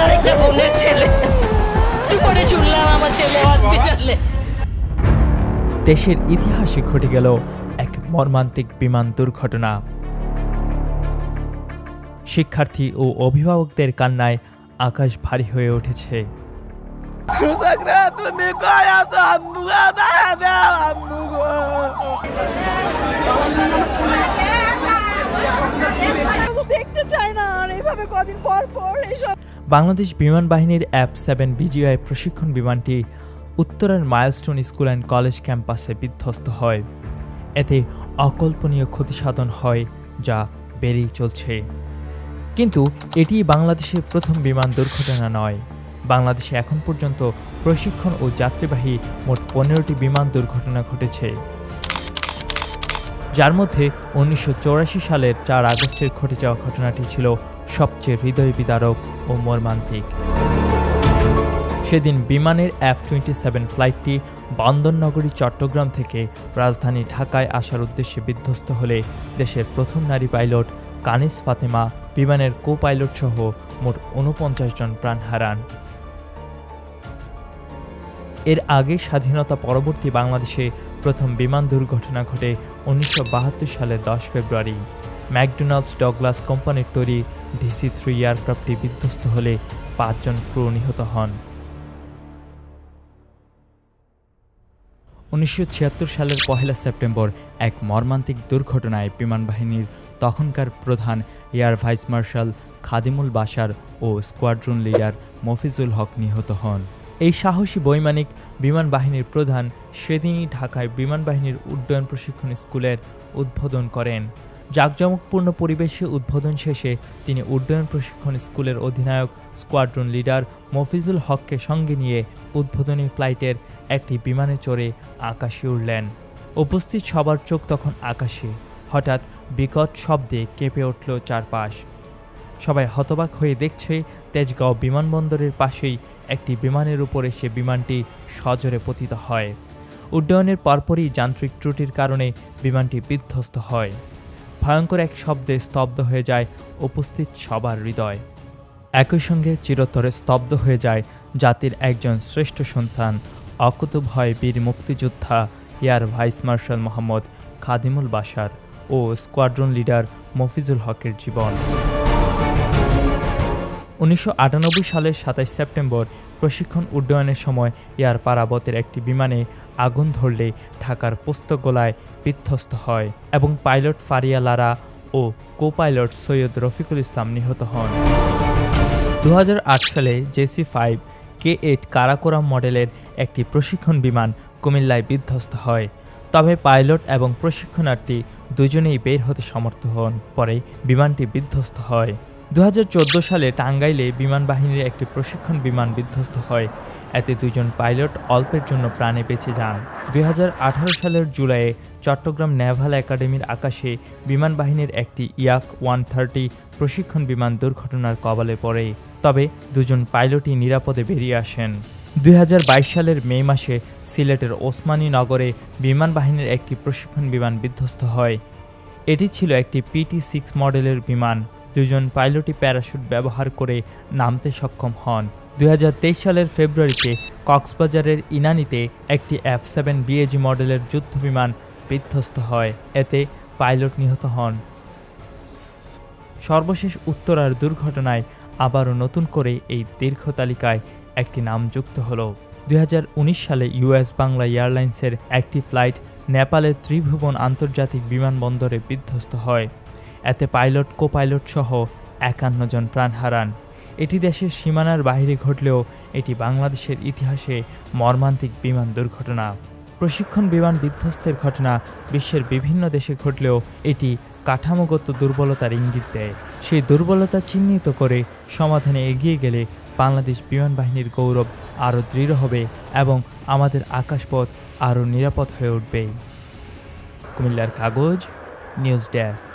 আরেকটা বোনের ছেলে, পরে শুনলাম আমার ছেলে হসপিটালে। দেশের ইতিহাসে ঘটে গেল এক মর্মান্তিক বিমান দুর্ঘটনা। শিক্ষার্থী ও অভিভাবকদের কান্নায় আকাশ ভারী হয়ে উঠেছে। বাংলাদেশ বিমান বাহিনীর F-7 BGI প্রশিক্ষণ বিমানটি উত্তরের মাইলস্টোন স্কুল অ্যান্ড কলেজ ক্যাম্পাসে বিধ্বস্ত হয়। এতে অকল্পনীয় ক্ষতিসাধন হয়, যা বেড়েই চলছে। কিন্তু এটি বাংলাদেশের প্রথম বিমান দুর্ঘটনা নয়। বাংলাদেশে এখন পর্যন্ত প্রশিক্ষণ ও যাত্রীবাহী মোট 15টি বিমান দুর্ঘটনা ঘটেছে, যার মধ্যে 1984 সালের 4 আগস্টের ঘটে যাওয়া ঘটনাটি ছিল সবচেয়ে হৃদয় বিদারক ও মর্মান্তিক। সেদিন বিমানের F-27 ফ্লাইটটি বন্দরনগরী চট্টগ্রাম থেকে রাজধানী ঢাকায় আসার উদ্দেশ্যে বিধ্বস্ত হলে দেশের প্রথম নারী পাইলট কানিজ ফাতেমা বিমানের কো পাইলট সহ মোট 49 জন প্রাণ হারান। এর আগে স্বাধীনতা পরবর্তী বাংলাদেশে প্রথম বিমান দুর্ঘটনা ঘটে 1972 সালের 10 ফেব্রুয়ারি। ম্যাকডোনাল্ডস ডগলাস কোম্পানির তৈরি DC-3 এয়ারক্রাফটটি বিধ্বস্ত হলে 5 জন ক্রু নিহত হন। 1976 সালের 1 সেপ্টেম্বর এক মর্মান্তিক দুর্ঘটনায় বিমান বাহিনীর তখনকার প্রধান air vice marshal Khadimul Bashar ও স্কোয়াড্রন লিডার মফিজুল হক নিহত হন। এই সাহসী বৈমানিক বিমান বাহিনীর প্রধান সেদিনই ঢাকায় বিমান বাহিনীর উড্ডয়ন প্রশিক্ষণ স্কুলের উদ্বোধন করেন। জাঁকজমকপূর্ণ পরিবেশে উদ্বোধন শেষে তিনি উড্ডয়ন প্রশিক্ষণ স্কুলের অধিনায়ক স্কোয়াড্রন লিডার মফিজুল হককে সঙ্গে নিয়ে উদ্বোধনী ফ্লাইটের একটি বিমানে চড়ে আকাশে উড়লেন। উপস্থিত সবার চোখ তখন আকাশে। হঠাৎ বিকট শব্দে কেঁপে উঠল চারপাশ। সবাই হতবাক হয়ে দেখছে তেজগাঁও বিমানবন্দরের পাশেই একটি বিমানের উপরে সে বিমানটি সজোরে পতিত হয়। উড্ডয়নের পরপরই যান্ত্রিক ত্রুটির কারণে বিমানটি বিধ্বস্ত হয়। ভয়ঙ্কর এক শব্দে স্তব্ধ হয়ে যায় উপস্থিত সবার হৃদয়। একই সঙ্গে চিরতরে স্তব্ধ হয়ে যায় জাতির একজন শ্রেষ্ঠ সন্তান, অকুতোভয় বীর মুক্তিযোদ্ধা air vice marshal Mohammad Khadimul Bashar ও স্কোয়াড্রন লিডার মফিজুল হকের জীবন। 1998 সালের 27 সেপ্টেম্বর প্রশিক্ষণ উড্ডয়নের সময় এয়ার পারাবতের একটি বিমানে আগুন ধরলে ঢাকার পোস্তগোলায় বিধ্বস্ত হয় এবং পাইলট ফারিয়া লারা ও কো পাইলট সৈয়দ রফিকুল ইসলাম নিহত হন। 2008 সালে JC-5 K-8 কারাকোরাম মডেলের একটি প্রশিক্ষণ বিমান কুমিল্লায় বিধ্বস্ত হয়। তবে পাইলট এবং প্রশিক্ষণার্থী দুজনেই বের হতে সমর্থ হন। পরে বিমানটি বিধ্বস্ত হয়। 2014 সালে টাঙ্গাইলে বিমান বাহিনীর একটি প্রশিক্ষণ বিমান বিধ্বস্ত হয়। এতে 2 জন পাইলট অল্পের জন্য প্রাণে বেঁচে যান। 2018 সালের জুলাইয়ে চট্টগ্রাম নেভাল একাডেমির আকাশে বিমান বাহিনীর একটি ইয়াক-130 প্রশিক্ষণ বিমান দুর্ঘটনার কবলে পড়ে। তবে 2 জন পাইলটই নিরাপদে বেরিয়ে আসেন। 2022 সালের মে মাসে সিলেটের ওসমানী নগরে বিমান বাহিনীর একটি প্রশিক্ষণ বিমান বিধ্বস্ত হয়। এটি ছিল একটি PT-6 মডেলের বিমান। 2 জন পাইলটই প্যারাশুট ব্যবহার করে নামতে সক্ষম হন। 2023 সালের ফেব্রুয়ারিতে কক্সবাজারের ইনানীতে একটি F-7 BAG মডেলের যুদ্ধবিমান বিধ্বস্ত হয়। এতে পাইলট নিহত হন। সর্বশেষ উত্তরার দুর্ঘটনায় আবারও নতুন করে এই দীর্ঘ তালিকায় একটি নাম যুক্ত হল। 2019 সালে US বাংলা এয়ারলাইন্সের একটি ফ্লাইট নেপালের ত্রিভুবন আন্তর্জাতিক বিমানবন্দরে বিধ্বস্ত হয়। এতে পাইলট কো পাইলট সহ 51 জন প্রাণ হারান। এটি দেশের সীমানার বাইরে ঘটলেও এটি বাংলাদেশের ইতিহাসে মর্মান্তিক বিমান দুর্ঘটনা। প্রশিক্ষণ বিমান বিধ্বস্তের ঘটনা বিশ্বের বিভিন্ন দেশে ঘটলেও এটি কাঠামোগত দুর্বলতার ইঙ্গিত দেয়। সেই দুর্বলতা চিহ্নিত করে সমাধানে এগিয়ে গেলে বাংলাদেশ বিমান বাহিনীর গৌরব আরও দৃঢ় হবে এবং আমাদের আকাশপথ আরও নিরাপদ হয়ে উঠবে। কুমিল্লার কাগজ, নিউজ ডেস্ক।